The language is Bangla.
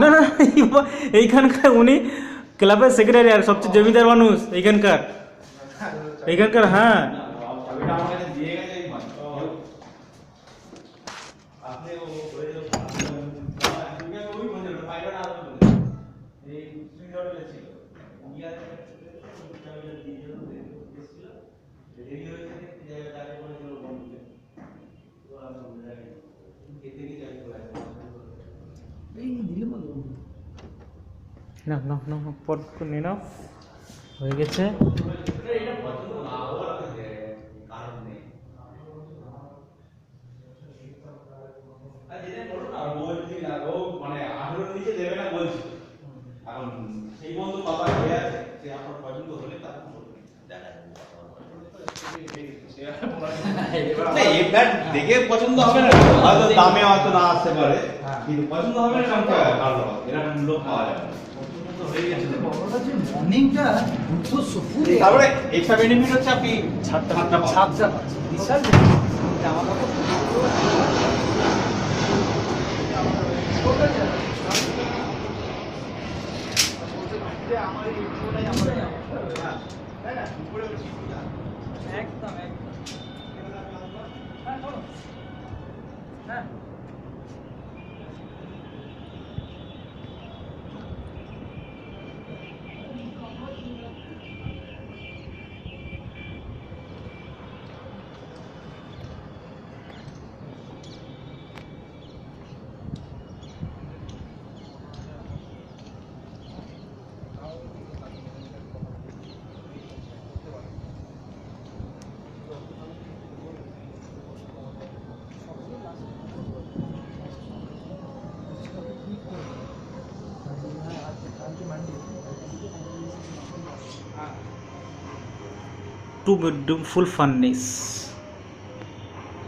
না না, এইখানকার উনি ক্লাবের সেক্রেটারি আর সবচেয়ে জমিদার মানুষ এইখানকার। হ্যাঁ না না না, পট করে নিয়ে নাও, হয়ে গেছে। দেখে পছন্দ হবে না, হয়তো দামে হয়তো না আসতে পারে, কিন্তু পছন্দ হবে না ভালো এরকম লোক পাওয়া যাবে। তারপরে এক্সট্রা বেনিফিট হচ্ছে আপনি ছাদটা বিশাল জামা কাপড় একদম হ্যাঁ two bedroom full furnished